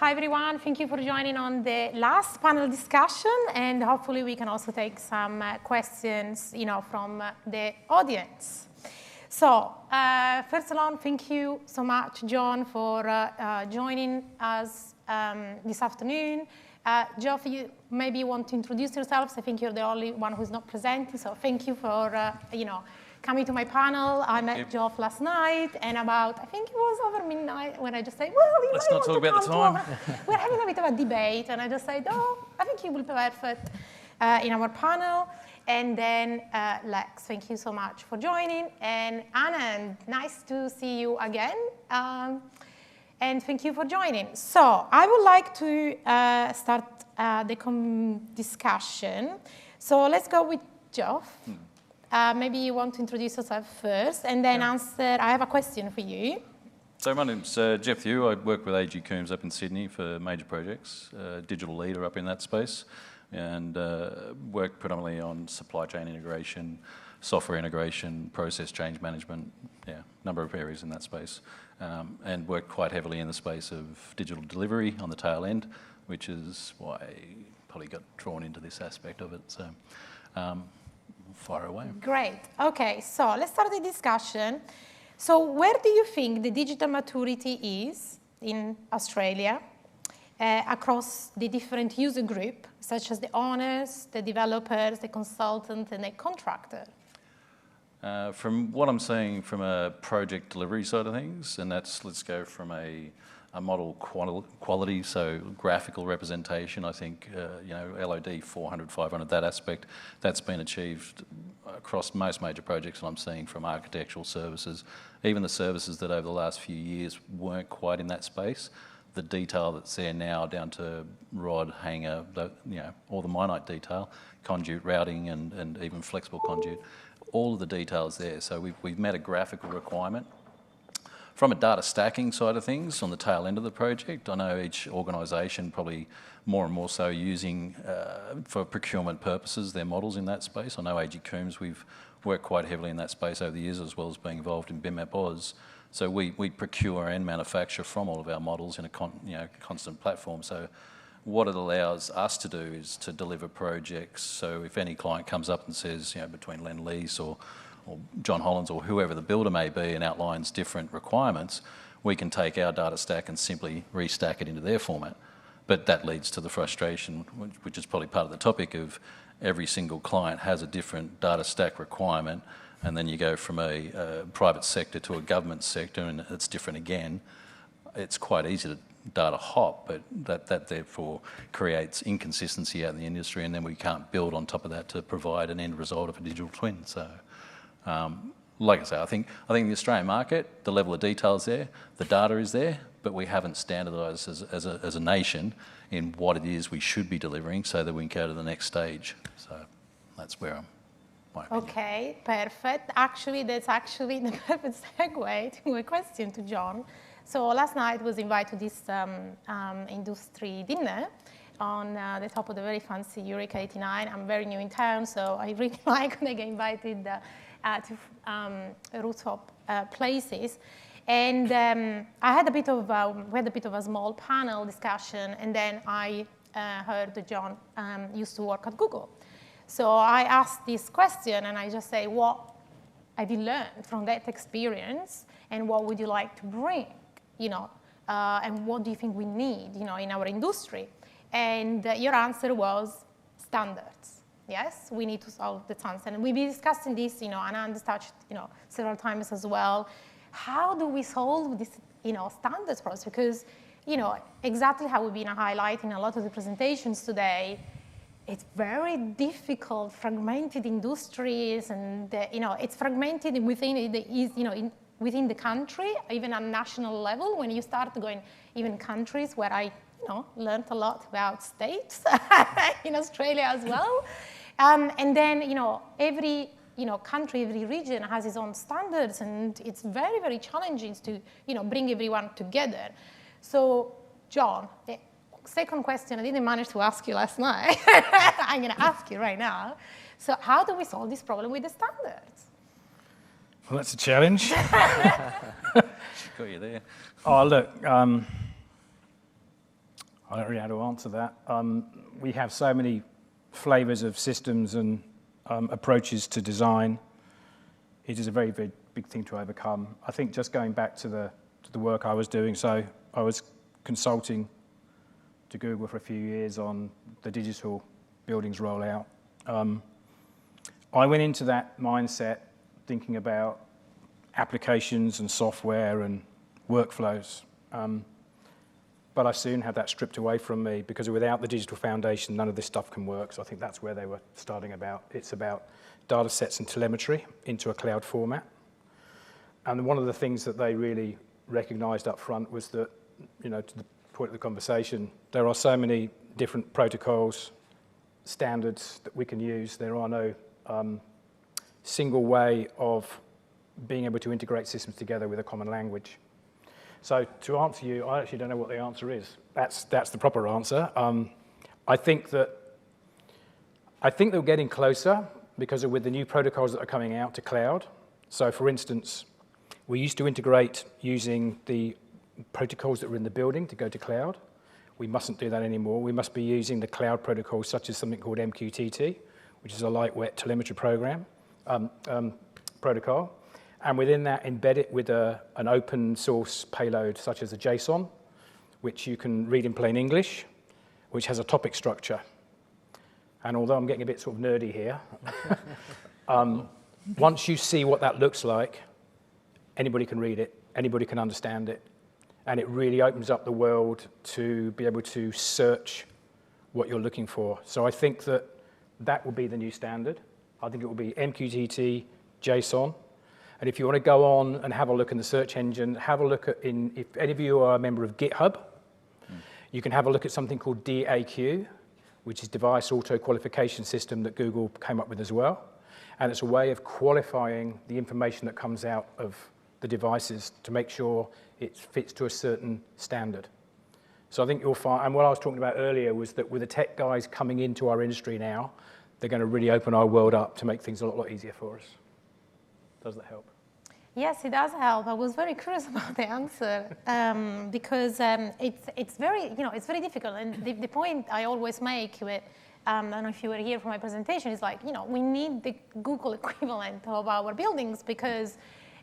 Hi, everyone. Thank you for joining on the last panel discussion, and hopefully we can also take some questions, from the audience. So, first of all, thank you so much, John, for joining us this afternoon. Geoff, maybe you want to introduce yourselves. I think you're the only one who's not presenting, so thank you for, coming to my panel. I met Geoff last night, and I think it was over midnight, when I just said, well, let's not talk about the time. We're having a bit of a debate, and I just said, I think you will be perfect in our panel. And then Lex, thank you so much for joining. And Anand, nice to see you again. And thank you for joining. So I would like to start the discussion. So let's go with Geoff. Maybe you want to introduce yourself first, and then answer. I have a question for you. So my name's Geoff Thew. I work with AG Coombs up in Sydney for major projects, digital leader up in that space, and work predominantly on supply chain integration, software integration, process change management, number of areas in that space, and work quite heavily in the space of digital delivery on the tail end, which is why I probably got drawn into this aspect of it. So. Far away. Great. Okay, so let's start the discussion. So where do you think the digital maturity is in Australia across the different user group, such as the owners, the developers, the consultant, and the contractor? From what I'm seeing from a project delivery side of things, and let's go from a model quality, so graphical representation, I think, LOD 400, 500, that aspect, that's been achieved across most major projects that I'm seeing, from architectural services, even the services that over the last few years weren't quite in that space. The detail that's there now, down to rod, hanger, all the minute detail, conduit routing, and even flexible conduit, all of the details there. So we've met a graphical requirement. From a data stacking side of things, on the tail end of the project, I know each organisation probably more and more so using, for procurement purposes, their models in that space. I know AG Coombs, we've worked quite heavily in that space over the years, as well as being involved in BIMAP Oz. So we procure and manufacture from all of our models in a constant platform. So what it allows us to do is to deliver projects. So if any client comes up and says, between Lend-Lease or John Hollands or whoever the builder may be, and outlines different requirements, we can take our data stack and simply restack it into their format. But that leads to the frustration, which is probably part of the topic, of every single client has a different data stack requirement, and then you go from a private sector to a government sector, and it's different again. It's quite easy to data hop, but that therefore creates inconsistency out in the industry, and then we can't build on top of that to provide an end result of a digital twin. So. Like I say, I think in the Australian market, the level of detail is there, the data is there, but we haven't standardised as a nation in what it is we should be delivering, so that we can go to the next stage. So that's where my opinion. Okay, perfect. Actually, that's the perfect segue to a question to John. So last night was invited to this industry dinner on the top of the very fancy Eureka 89. I'm very new in town, so I really like when I get invited to rooftop places. And we had a bit of a small panel discussion, and then I heard that John used to work at Google. So I asked this question, and I just say, what have you learned from that experience, and what would you like to bring, and what do you think we need, in our industry? And your answer was standards. Yes, we need to solve the standards. And we've been discussing this, and Anand touched, several times as well. How do we solve this, standards process? Because, exactly how we've been highlighting a lot of the presentations today, it's very difficult, fragmented industries, and, it's fragmented within within the country, even at national level. When you start going even countries, where I learned a lot about states in Australia as well. And then, every country, every region has its own standards, and it's very, very challenging to, bring everyone together. So, John, the second question I didn't manage to ask you last night. I'm going to ask you right now. So how do we solve this problem with the standards? Well, that's a challenge. Got you there. Oh, look, I don't really know how to answer that. We have so many flavors of systems and approaches to design. It is a very, very big thing to overcome. I think just going back to the work I was doing, so I was consulting to Google for a few years on the digital buildings rollout. I went into that mindset thinking about applications and software and workflows. But I soon had that stripped away from me because without the digital foundation, none of this stuff can work. So I think that's where they were starting about. It's about data sets and telemetry into a cloud format. And one of the things that they really recognized up front was that, you know, to the point of the conversation, there are so many different protocols, standards that we can use. There are no single way of being able to integrate systems together with a common language. So to answer you, I actually don't know what the answer is. That's the proper answer. I think that we're getting closer because with the new protocols that are coming out to cloud. So for instance, we used to integrate using the protocols that were in the building to go to cloud. We mustn't do that anymore. We must be using the cloud protocols such as something called MQTT, which is a lightweight telemetry protocol. And within that, embed it with an open source payload, such as a JSON, which you can read in plain English, which has a topic structure. And although I'm getting a bit sort of nerdy here, once you see what that looks like, anybody can read it, anybody can understand it, and it really opens up the world to be able to search what you're looking for. So I think that will be the new standard. I think it will be MQTT, JSON. And if you want to go on and have a look in the search engine, have a look at, if any of you are a member of GitHub, you can have a look at something called DAQ, which is Device Auto Qualification System that Google came up with as well. And it's a way of qualifying the information that comes out of the devices to make sure it fits to a certain standard. So I think you'll find, and what I was talking about earlier was that with the tech guys coming into our industry now, they're going to really open our world up to make things a lot easier for us. Does that help? Yes, it does help. I was very curious about the answer because it's very, it's very difficult. And the point I always make with, I don't know if you were here for my presentation, is like, we need the Google equivalent of our buildings because,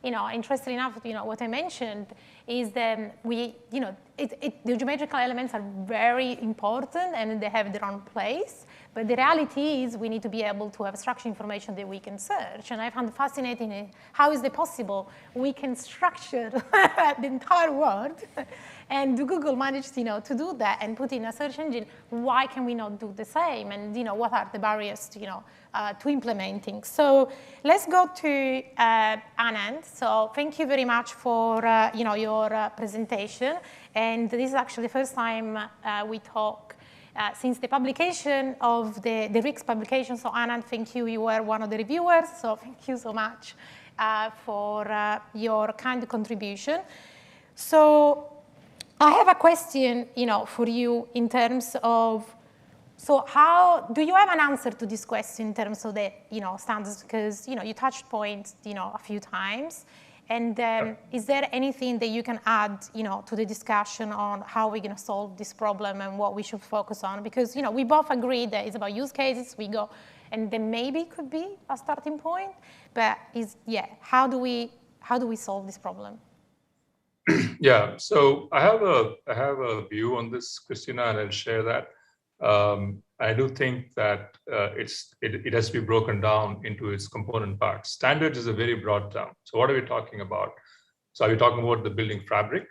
interestingly enough, what I mentioned is that the geometrical elements are very important and they have their own place. But the reality is we need to be able to have structured information that we can search. And I found fascinating how is it possible we can structure the entire world and Google managed to do that and put in a search engine. Why can we not do the same? And what are the barriers to implementing? So let's go to Anand. So thank you very much for your presentation. And this is actually the first time we talk since the publication of the RICS publication. So Anand, thank you. You were one of the reviewers. So thank you so much for your kind contribution. So I have a question, for you in terms of, so how, do you have an answer to this question in terms of the, standards? Because, you touched points, a few times. And is there anything that you can add, to the discussion on how we're going to solve this problem and what we should focus on? Because, we both agree that it's about use cases. We go, and then maybe could be a starting point. But how do we solve this problem? Yeah. So I have a view on this, Christina, and I'll share that. I do think that it has to be broken down into its component parts. Standards is a very broad term. So what are we talking about? So are we talking about the building fabric?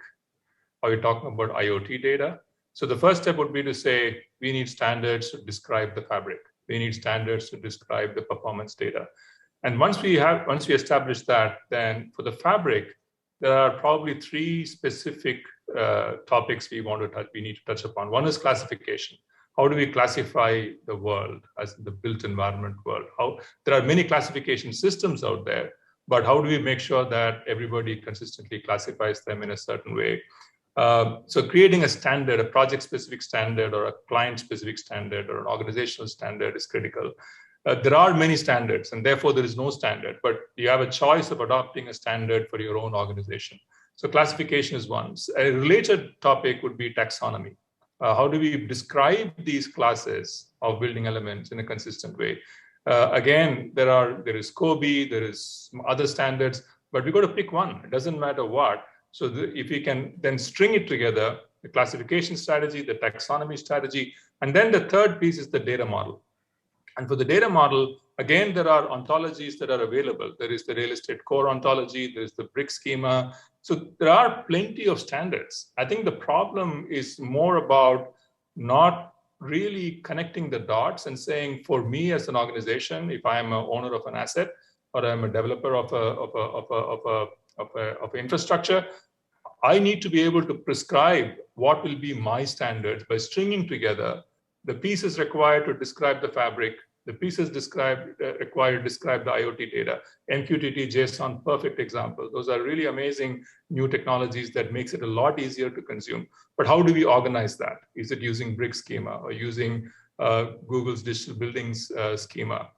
Are we talking about IoT data? So the first step would be to say, we need standards to describe the fabric. We need standards to describe the performance data. And once we establish that, then for the fabric, there are probably three specific topics we need to touch upon. One is classification. How do we classify the world as the built environment world? There are many classification systems out there, but how do we make sure that everybody consistently classifies them in a certain way? So creating a standard, a project-specific standard or a client-specific standard or an organizational standard is critical. There are many standards and therefore there is no standard, but you have a choice of adopting a standard for your own organization. So classification is one. A related topic would be taxonomy. How do we describe these classes of building elements in a consistent way? Again, there is COBie, there is other standards, but we've got to pick one. It doesn't matter what. So if we can then string it together, the classification strategy, the taxonomy strategy, and then the third piece is the data model. And for the data model, again, there are ontologies that are available. There is the real estate core ontology, there's the brick schema. So there are plenty of standards. I think the problem is more about not really connecting the dots and saying, for me as an organization, if I am an owner of an asset or I'm a developer of infrastructure, I need to be able to prescribe what will be my standards by stringing together the pieces required to describe the fabric, the pieces required to describe the IoT data. MQTT, JSON, perfect example. Those are really amazing new technologies that makes it a lot easier to consume. But how do we organize that? Is it using brick schema or using Google's digital buildings schema?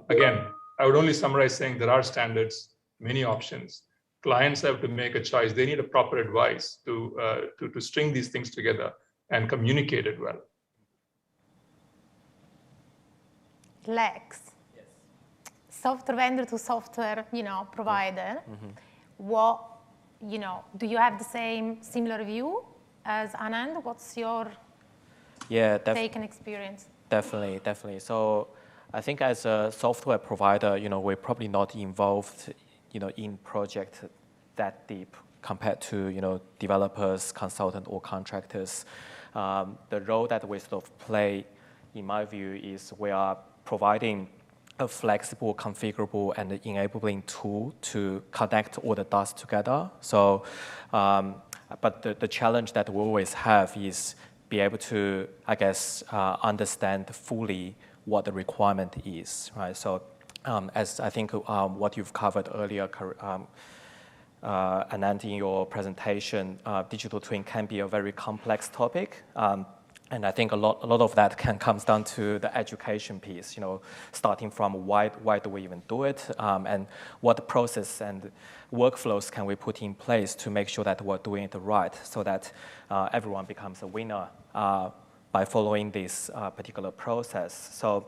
Again, I would only summarize saying there are standards, many options. Clients have to make a choice. They need a proper advice to string these things together and communicate it well. Lex, yes. Software vendor to software, provider. Mm-hmm. What, do you have the similar view as Anand? What's your take and experience? Definitely. So I think as a software provider, we're probably not involved, in project that deep compared to, developers, consultants, or contractors. The role that we sort of play, in my view, is we are providing a flexible, configurable, and enabling tool to connect all the dots together. So, but the challenge that we always have is be able to, I guess, understand fully what the requirement is, right? So, as I think what you've covered earlier, Anand, in your presentation, digital twin can be a very complex topic. And I think a lot of that comes down to the education piece, starting from why do we even do it, and what process and workflows can we put in place to make sure that we're doing it right, so that everyone becomes a winner by following this particular process. So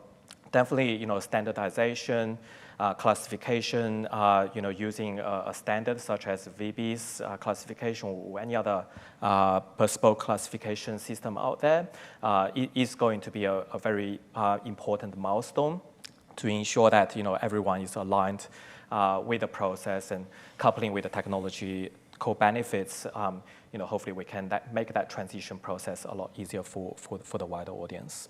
definitely, standardization, classification, using a standard such as VB's classification or any other bespoke classification system out there, it is going to be a very important milestone to ensure that everyone is aligned with the process, and coupling with the technology co-benefits. Hopefully we can make that transition process a lot easier for the wider audience.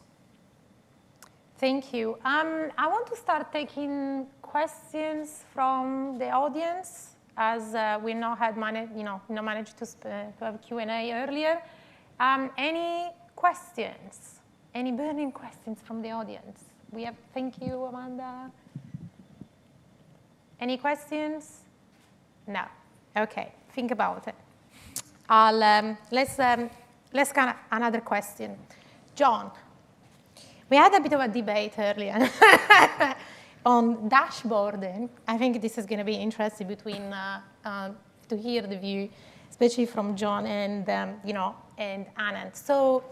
Thank you. I want to start taking questions from the audience, as we not managed to have Q&A earlier. Any questions? Any burning questions from the audience? Thank you, Amanda. Any questions? No. Okay. Think about it. Let's get another question. John. We had a bit of a debate earlier on dashboarding. I think this is going to be interesting to hear the view, especially from John and and Anand. So,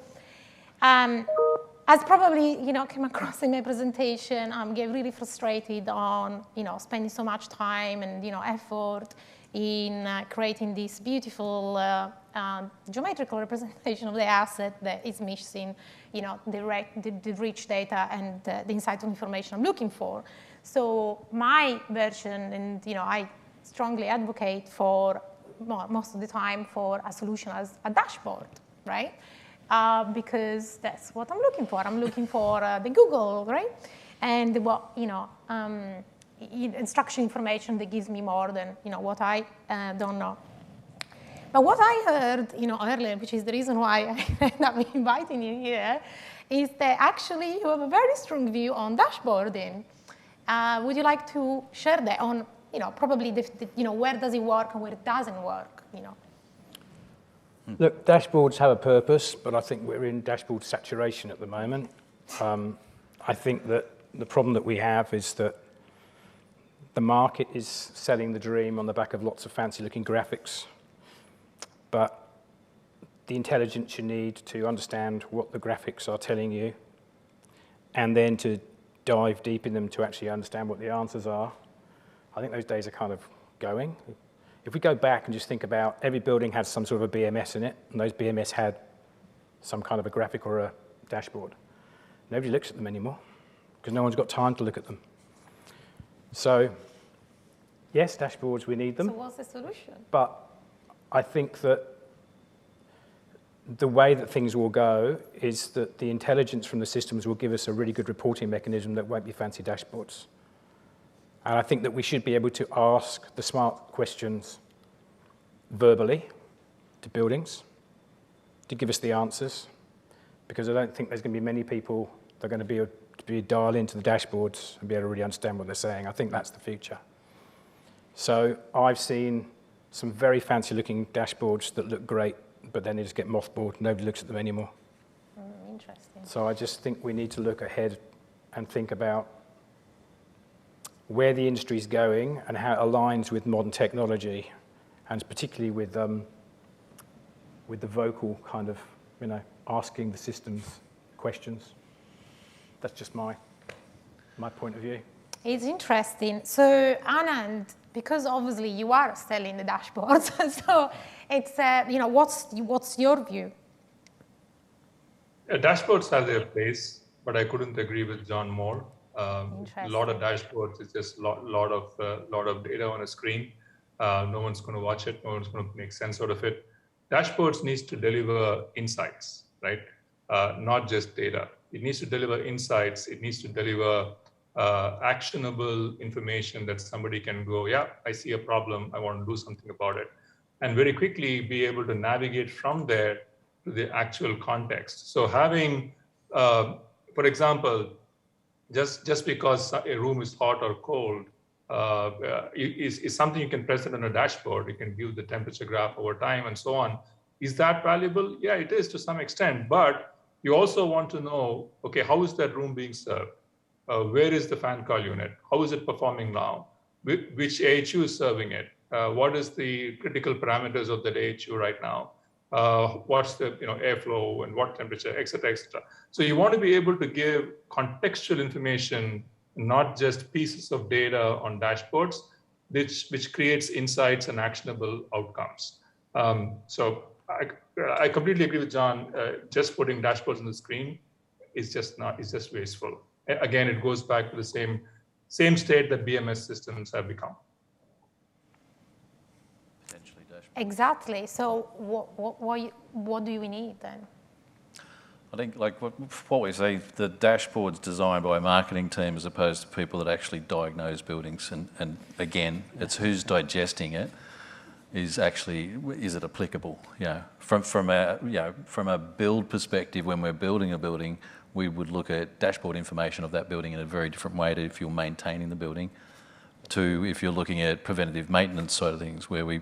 as probably came across in my presentation, I'm getting really frustrated on spending so much time and effort in creating this beautiful geometrical representation of the asset that is missing, the rich data and the insightful information I'm looking for. So my version, and I strongly advocate for most of the time for a solution as a dashboard, right? Because that's what I'm looking for. I'm looking for the Google, right? And what instruction information that gives me more than what I don't know. But what I heard earlier, which is the reason why I ended up inviting you here, is that actually you have a very strong view on dashboarding. Would you like to share that on probably where does it work and where it doesn't work? Look, dashboards have a purpose, but I think we're in dashboard saturation at the moment. I think that the problem that we have is that the market is selling the dream on the back of lots of fancy-looking graphics. But the intelligence you need to understand what the graphics are telling you, and then to dive deep in them to actually understand what the answers are. I think those days are kind of going. If we go back and just think about every building had some sort of a BMS in it, and those BMS had some kind of a graphic or a dashboard. Nobody looks at them anymore because no one's got time to look at them. So, yes, dashboards, we need them. So what's the solution? But I think that the way that things will go is that the intelligence from the systems will give us a really good reporting mechanism that won't be fancy dashboards. And I think that we should be able to ask the smart questions verbally to buildings to give us the answers, because I don't think there's going to be many people that are going to be able to dial into the dashboards and be able to really understand what they're saying. I think that's the future. So I've seen some very fancy-looking dashboards that look great, but then they just get mothballed. Nobody looks at them anymore. Interesting. So I just think we need to look ahead and think about where the industry is going and how it aligns with modern technology, and particularly with the vocal kind of, asking the systems questions. That's just my point of view. It's interesting. So Anand, because obviously you are selling the dashboards, so it's what's your view? Dashboards have their place, but I couldn't agree with John more. A lot of dashboards is just lot of data on a screen. No one's going to watch it. No one's going to make sense out of it. Dashboards needs to deliver insights, right? Not just data. It needs to deliver insights. It needs to deliver actionable information that somebody can go, yeah, I see a problem. I want to do something about it. And very quickly be able to navigate from there to the actual context. So having, for example, just because a room is hot or cold is something you can present on a dashboard. You can view the temperature graph over time and so on. Is that valuable? Yeah, it is to some extent, but you also want to know, okay, how is that room being served? Where is the fan coil unit? How is it performing now? Which AHU is serving it? What is the critical parameters of that AHU right now? What's the airflow and what temperature, et cetera, et cetera. So you want to be able to give contextual information, not just pieces of data on dashboards, which creates insights and actionable outcomes. So I completely agree with John. Just putting dashboards on the screen is just wasteful. Again, it goes back to the same state that BMS systems have become. Potentially dashboard. Exactly. So what do we need then? I think like what we say, the dashboard's designed by a marketing team as opposed to people that actually diagnose buildings. And again, it's who's digesting it. Is it applicable? From a build perspective, when we're building a building, we would look at dashboard information of that building in a very different way to if you're maintaining the building, to if you're looking at preventative maintenance side of things, where we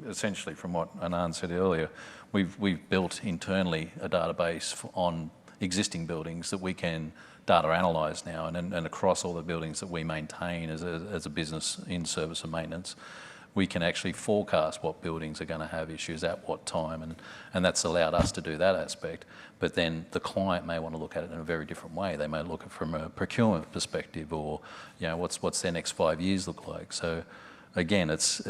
essentially, from what Anand said earlier, we've built internally a database on existing buildings that we can data analyse now, and across all the buildings that we maintain as a business in service and maintenance, we can actually forecast what buildings are going to have issues at what time, and that's allowed us to do that aspect. But then the client may want to look at it in a very different way. They may look at it from a procurement perspective, or what's their next 5 years look like. So again, it's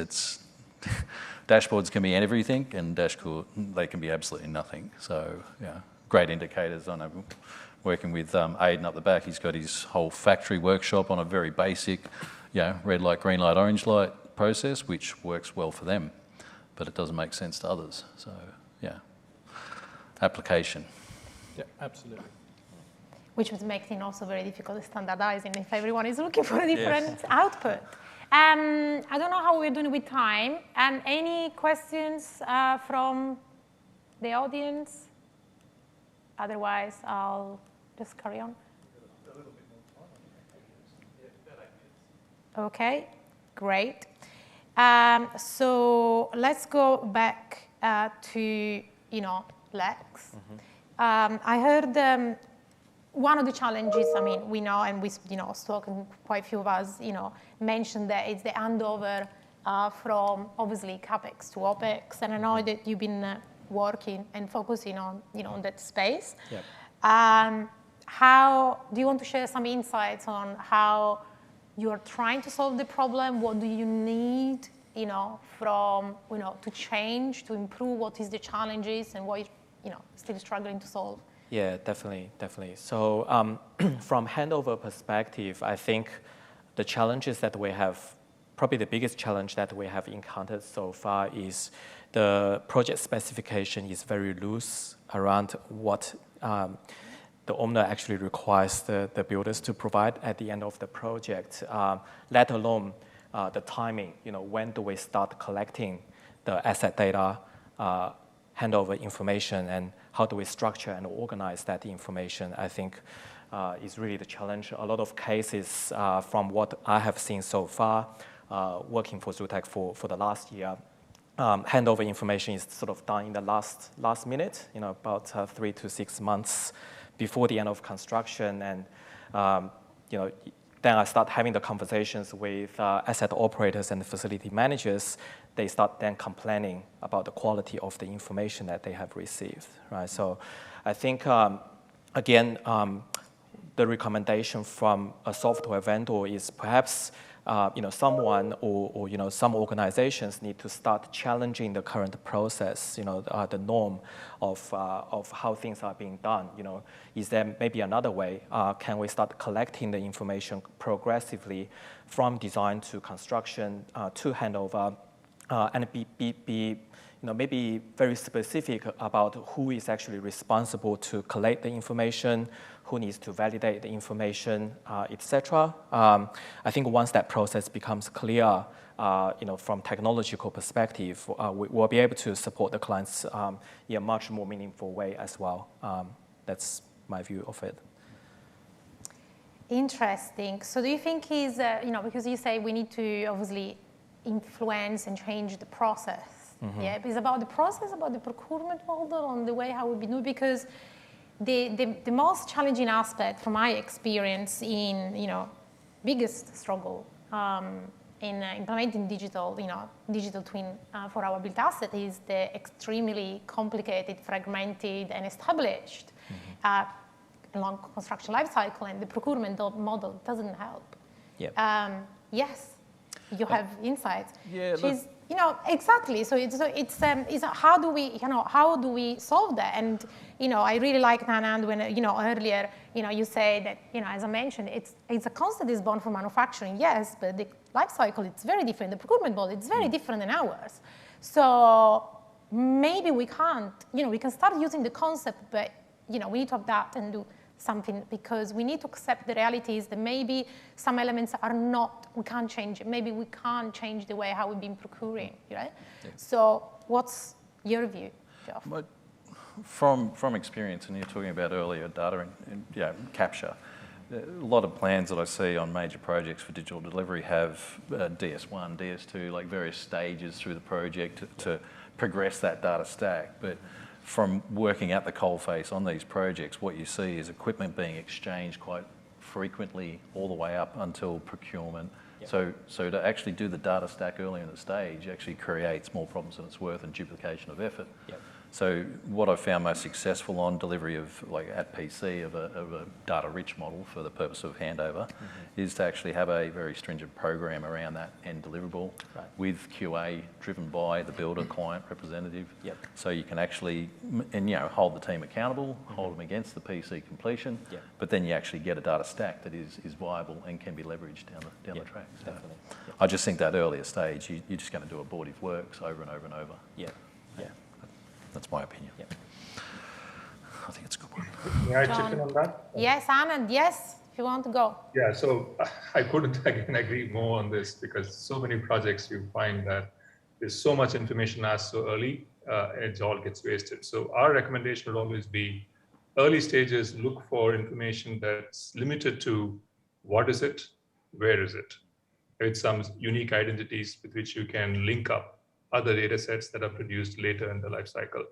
dashboards can be everything, and they can be absolutely nothing. So great indicators. I know working with Aidan up the back, he's got his whole factory workshop on a very basic, red light, green light, orange light process, which works well for them, but it doesn't make sense to others. So application. Yeah, absolutely. Which makes it also very difficult standardizing if everyone is looking for a different output. I don't know how we're doing with time. And any questions from the audience? Otherwise, I'll just carry on. Okay, great. So let's go back to Lex. Mm-hmm. I heard one of the challenges. We know, and we spoken, quite a few of us, mentioned that it's the handover from obviously capex to opex. And I know that you've been working and focusing on, on that space. Yep. How do you want to share some insights on how you're trying to solve the problem? What do you need, from, to change, to improve? What is the challenges and what you're, still struggling to solve? Yeah, definitely. So from handover perspective, I think the challenges that we have, probably the biggest challenge that we have encountered so far is the project specification is very loose around what the owner actually requires the builders to provide at the end of the project, let alone the timing. When do we start collecting the asset data, handover information, and how do we structure and organize that information? I think is really the challenge. A lot of cases from what I have seen so far, working for Zutec for the last year, handover information is sort of done in the last minute, about 3 to 6 months before the end of construction, and then I start having the conversations with asset operators and facility managers. They start then complaining about the quality of the information that they have received, right? So I think, again, the recommendation from a software vendor is perhaps someone or some organizations need to start challenging the current process, the norm of how things are being done. Is there maybe another way? Can we start collecting the information progressively from design to construction to handover, and be maybe very specific about who is actually responsible to collect the information, who needs to validate the information, etc. I think once that process becomes clear, from technological perspective, we'll be able to support the clients in a much more meaningful way as well. That's my view of it. Interesting. So do you think because you say we need to obviously influence and change the process, yeah? It's about the process, about the procurement model, on the way how we do, because the most challenging aspect from my experience in, biggest struggle in implementing digital twin for our built asset is the extremely complicated, fragmented, and established long construction life cycle, and the procurement model doesn't help. Yep. Yes, you have insights. Yeah, Exactly. So it's how do we solve that? And I really like Anand when earlier you say that as I mentioned, it's a concept is born from manufacturing, yes, but the life cycle it's very different. The procurement model it's very different than ours. So maybe we can't we can start using the concept, but we need to adapt and do something, because we need to accept the realities that maybe some elements we can't change it. Maybe we can't change the way how we've been procuring, right? Yeah. So what's your view, Geoff? But from experience, and you're talking about earlier data and capture, a lot of plans that I see on major projects for digital delivery have DS1, DS2, like various stages through the project to progress that data stack. But from working at the coalface on these projects, what you see is equipment being exchanged quite frequently all the way up until procurement. Yep. So to actually do the data stack early in the stage actually creates more problems than it's worth and duplication of effort. Yep. So what I've found most successful on delivery of, like at PC, of a data-rich model for the purpose of handover, is to actually have a very stringent program around that end deliverable, with QA driven by the builder client representative. Yep. So you can actually, hold the team accountable, hold them against the PC completion, but then you actually get a data stack that is viable and can be leveraged down the track. So definitely. I just think that earlier stage, you're just going to do abortive works over and over and over. Yeah. That's my opinion. Yep. I think it's a good one. May I chip in on that? Yes, Anand, yes, if you want to go. Yeah, so I couldn't again agree more on this, because so many projects you find that there's so much information asked so early, it all gets wasted. So our recommendation would always be early stages, look for information that's limited to what is it, where is it, with some unique identities with which you can link up other data sets that are produced later in the life cycle.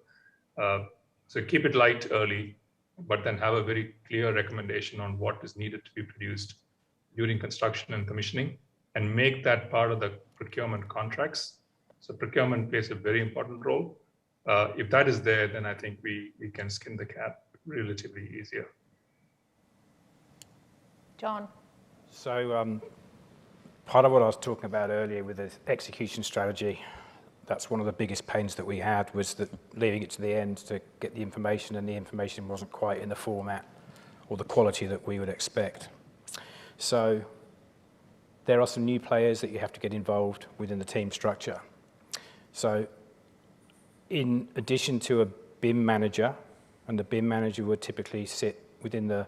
So keep it light early, but then have a very clear recommendation on what is needed to be produced during construction and commissioning, and make that part of the procurement contracts. So procurement plays a very important role. If that is there, then I think we can skin the cat relatively easier. John. So part of what I was talking about earlier with the execution strategy, that's one of the biggest pains that we had, was that leaving it to the end to get the information, and the information wasn't quite in the format or the quality that we would expect. So there are some new players that you have to get involved within the team structure. So in addition to a BIM manager, and the BIM manager would typically sit within the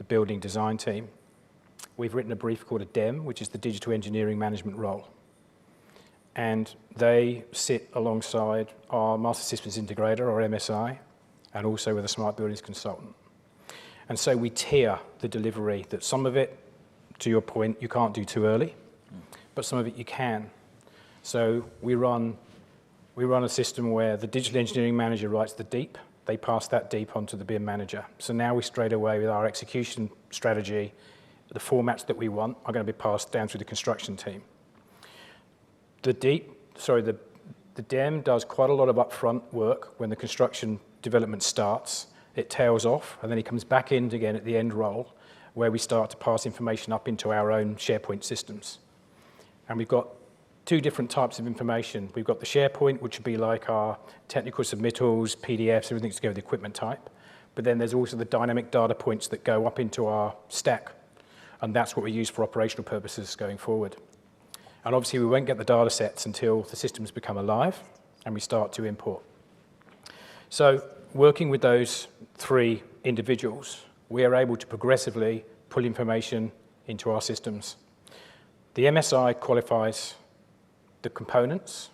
building design team, we've written a brief called a DEM, which is the Digital Engineering Management role. And they sit alongside our Master Systems Integrator, or MSI, and also with a Smart Buildings consultant. And so we tier the delivery, that some of it, to your point, you can't do too early, but some of it you can. So we run a system where the Digital Engineering Manager writes the deep, they pass that deep onto the BIM manager. So now we straight away, with our execution strategy, the formats that we want are going to be passed down through the construction team. The DEM does quite a lot of upfront work when the construction development starts. It tails off, and then he comes back in again at the end role, where we start to pass information up into our own SharePoint systems. And we've got two different types of information. We've got the SharePoint, which would be like our technical submittals, PDFs, everything to go with the equipment type. But then there's also the dynamic data points that go up into our stack, and that's what we use for operational purposes going forward. And obviously we won't get the data sets until the systems become alive and we start to import. So working with those three individuals, we are able to progressively pull information into our systems. The MSI qualifies the components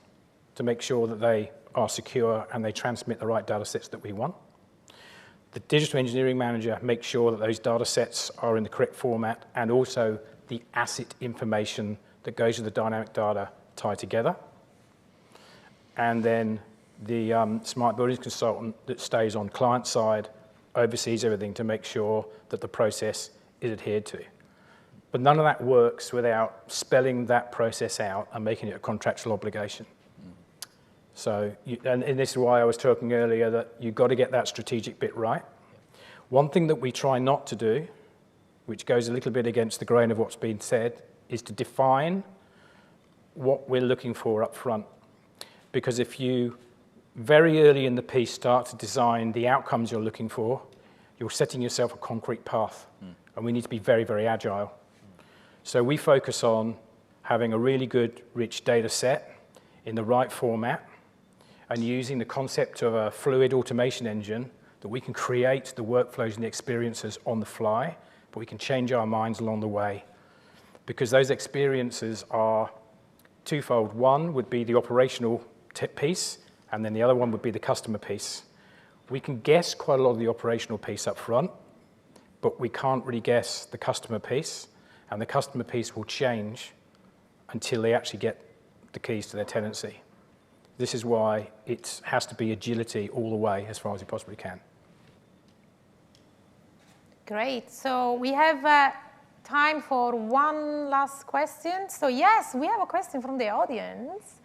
to make sure that they are secure and they transmit the right data sets that we want. The Digital Engineering Manager makes sure that those data sets are in the correct format, and also the asset information that goes with the dynamic data tie together. And then the Smart Buildings consultant that stays on client side oversees everything to make sure that the process is adhered to. But none of that works without spelling that process out and making it a contractual obligation. So, and this is why I was talking earlier that you've got to get that strategic bit right. One thing that we try not to do, which goes a little bit against the grain of what's been said, is to define what we're looking for up front. Because if you very early in the piece start to design the outcomes you're looking for, you're setting yourself a concrete path. And we need to be very, very agile. So we focus on having a really good, rich data set in the right format, and using the concept of a fluid automation engine that we can create the workflows and the experiences on the fly, but we can change our minds along the way. Because those experiences are twofold. One would be the operational piece, and then the other one would be the customer piece. We can guess quite a lot of the operational piece up front, but we can't really guess the customer piece, and the customer piece will change until they actually get the keys to their tenancy. This is why it has to be agility all the way as far as you possibly can. Great. So we have time for one last question. So yes, we have a question from the audience.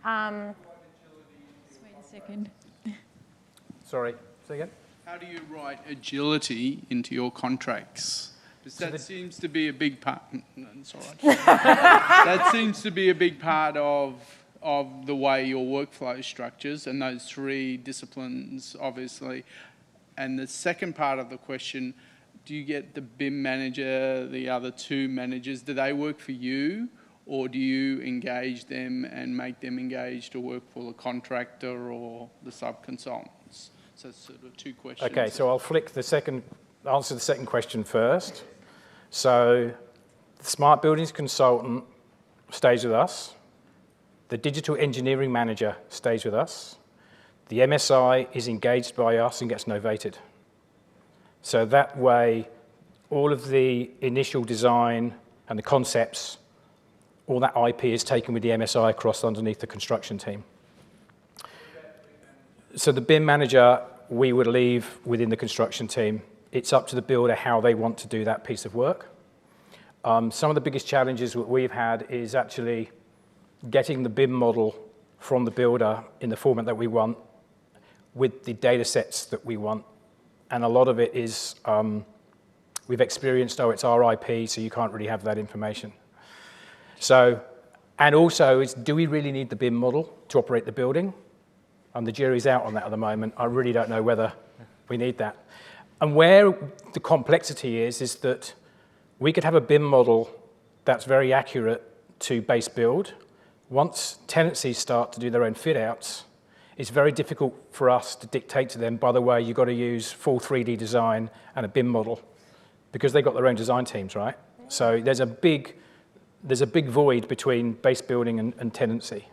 Just wait a second. Sorry, say again? How do you write agility into your contracts? Because that seems to be a big part. No, it's all right. That seems to be a big part of the way your workflow structures, and those three disciplines, obviously. And the second part of the question, do you get the BIM manager, the other two managers, do they work for you, or do you engage them and make them engage to work for the contractor or the sub-consultants? So it's sort of two questions. Okay, so I'll answer the second question first. So the Smart Buildings consultant stays with us. The Digital Engineering Manager stays with us. The MSI is engaged by us and gets novated. So that way, all of the initial design and the concepts, all that IP is taken with the MSI across underneath the construction team. So the BIM manager, we would leave within the construction team. It's up to the builder how they want to do that piece of work. Some of the biggest challenges that we've had is actually getting the BIM model from the builder in the format that we want, with the data sets that we want. And a lot of it is, we've experienced, it's our IP, so you can't really have that information. So, and also, do we really need the BIM model to operate the building? The jury's out on that at the moment. I really don't know whether we need that. And where the complexity is that we could have a BIM model that's very accurate to base build. Once tenancies start to do their own fit-outs, it's very difficult for us to dictate to them, by the way, you've got to use full 3D design and a BIM model, because they've got their own design teams, right? So there's a big void between base building and tenancy.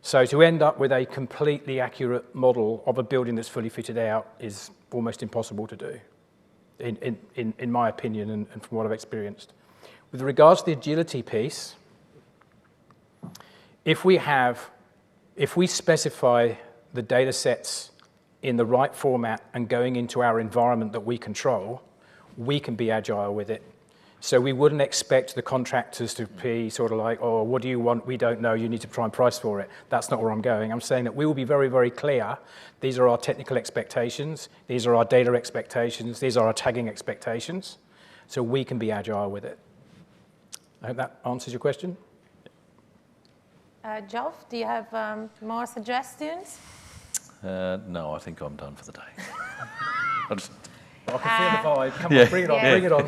So to end up with a completely accurate model of a building that's fully fitted out is almost impossible to do, in my opinion and from what I've experienced. With regards to the agility piece, if we specify the data sets in the right format and going into our environment that we control, we can be agile with it. So we wouldn't expect the contractors to be sort of like, oh, what do you want? We don't know. You need to try and price for it. That's not where I'm going. I'm saying that we will be very, very clear. These are our technical expectations. These are our data expectations. These are our tagging expectations. So we can be agile with it. I hope that answers your question. Geoff, do you have more suggestions? No, I think I'm done for the day. I can feel the vibe. Come on, bring it on, bring it on.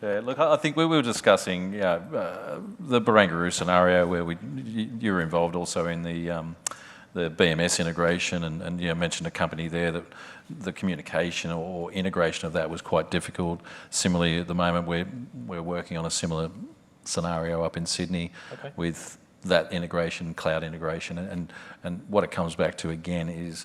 Yeah, look, I think we were discussing the Barangaroo scenario where you were involved also in the BMS integration, and you mentioned a company there that the communication or integration of that was quite difficult. Similarly, at the moment we're working on a similar scenario up in Sydney with that integration, cloud integration, and what it comes back to again is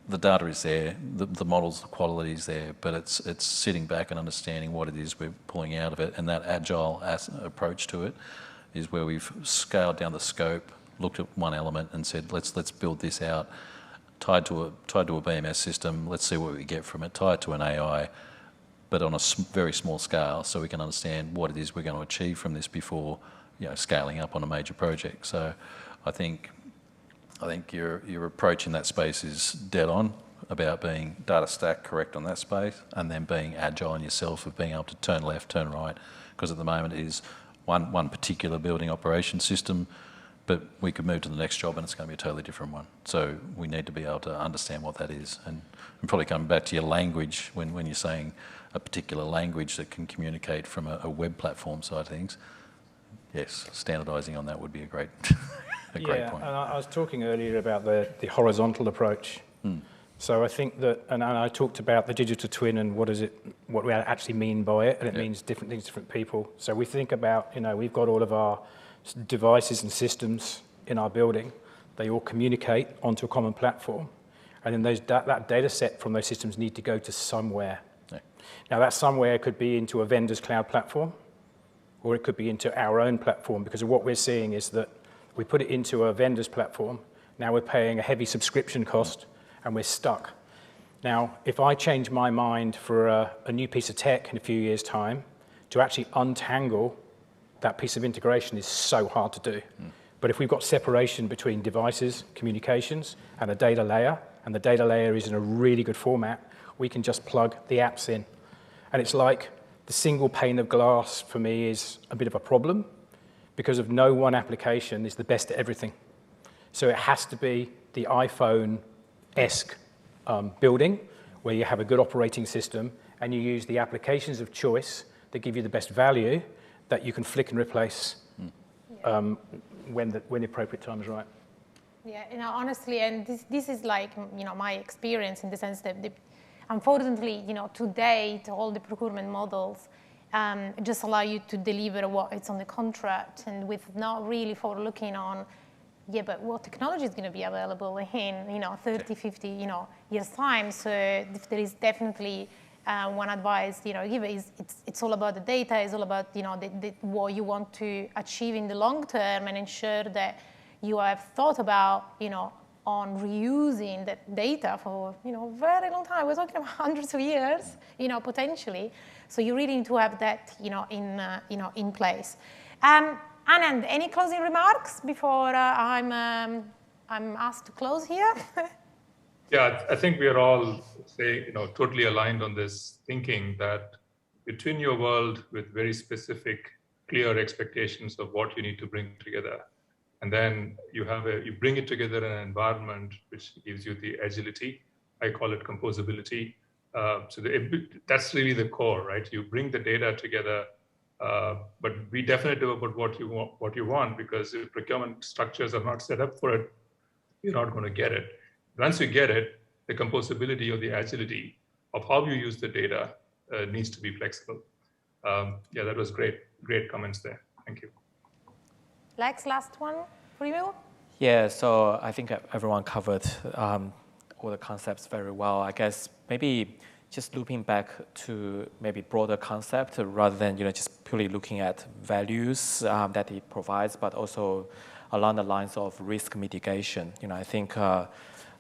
the data is there, the models, the quality is there, but it's sitting back and understanding what it is we're pulling out of it, and that agile approach to it is where we've scaled down the scope, looked at one element and said, let's build this out, tied to a BMS system, let's see what we get from it, tied to an AI, but on a very small scale, so we can understand what it is we're going to achieve from this before scaling up on a major project. So I think your approach in that space is dead on about being data stack correct on that space, and then being agile in yourself of being able to turn left, turn right, because at the moment it is one particular building operation system, but we could move to the next job and it's going to be a totally different one. So we need to be able to understand what that is, and probably coming back to your language when you're saying a particular language that can communicate from a web platform side of things. Yes, standardising on that would be a great great point. And I was talking earlier about the horizontal approach. So I think that, and I talked about the digital twin and what we actually mean by it, and it means different things to different people. So we think about, we've got all of our devices and systems in our building. They all communicate onto a common platform, and then that data set from those systems need to go to somewhere. Now that somewhere could be into a vendor's cloud platform, or it could be into our own platform, because what we're seeing is that we put it into a vendor's platform, now we're paying a heavy subscription cost, and we're stuck. Now, if I change my mind for a new piece of tech in a few years' time, to actually untangle that piece of integration is so hard to do. But if we've got separation between devices, communications, and a data layer, and the data layer is in a really good format, we can just plug the apps in. And it's like the single pane of glass for me is a bit of a problem, because of no one application is the best at everything. So it has to be the iPhone-esque building, where you have a good operating system and you use the applications of choice that give you the best value that you can flick and replace when the appropriate time is right. Yeah, honestly, and this is like, my experience in the sense that unfortunately, to date, all the procurement models just allow you to deliver what it's on the contract, and with not really forward looking on, but what technology is going to be available in 30, 50 years time. So if there is definitely one advice give is it's all about the data. It's all about what you want to achieve in the long term, and ensure that you have thought about on reusing that data for very long time. We're talking about hundreds of years, potentially. So you really need to have that in place. Anand, any closing remarks before I'm I'm asked to close here. Yeah, I think we are all totally aligned on this thinking that you twin your world with very specific, clear expectations of what you need to bring together. And then you bring it together in an environment which gives you the agility. I call it composability. That's really the core, right? You bring the data together, but be definitive about what you want, because if procurement structures are not set up for it, you're not going to get it. Once you get it, the composability or the agility of how you use the data needs to be flexible. Yeah, that was great comments there. Thank you. Lex, last one for you. Yeah, so I think everyone covered all the concepts very well. I guess maybe just looping back to maybe broader concept rather than just purely looking at values that it provides, but also along the lines of risk mitigation. I think a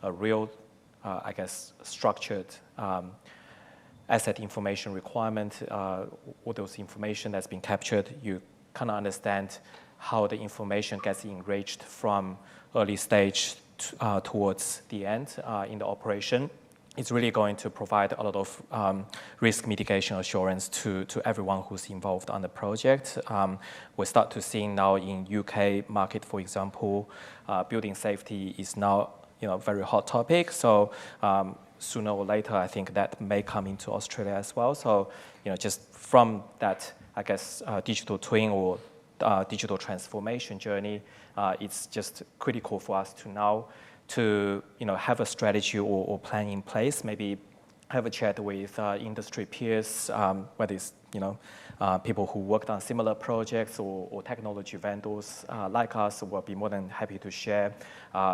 real, I guess, structured asset information requirement, all those information that's been captured, you kind of understand how the information gets enriched from early stage towards the end in the operation. It's really going to provide a lot of risk mitigation assurance to everyone who's involved on the project. We start to see now in UK market, for example, building safety is now a very hot topic. So sooner or later, I think that may come into Australia as well. So just from that, I guess, digital twin or digital transformation journey, it's just critical for us to now to have a strategy or plan in place, maybe have a chat with industry peers, whether it's people who worked on similar projects or technology vendors like us. Will be more than happy to share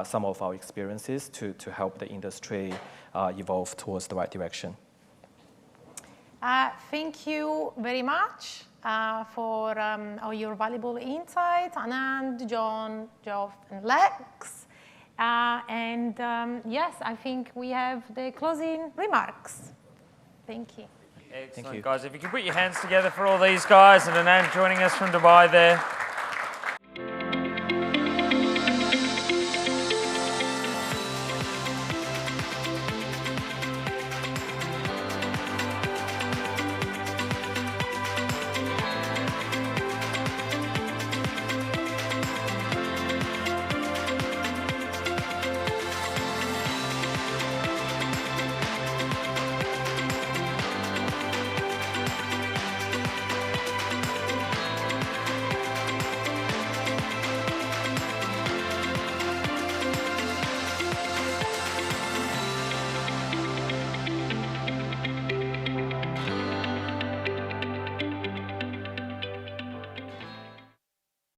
some of our experiences to help the industry evolve towards the right direction. Thank you very much for all your valuable insights, Anand, John, Geoff, and Lex. Yes, I think we have the closing remarks. Thank you. Excellent, Thank you. guys. If you can put your hands together for all these guys and Anand joining us from Dubai there.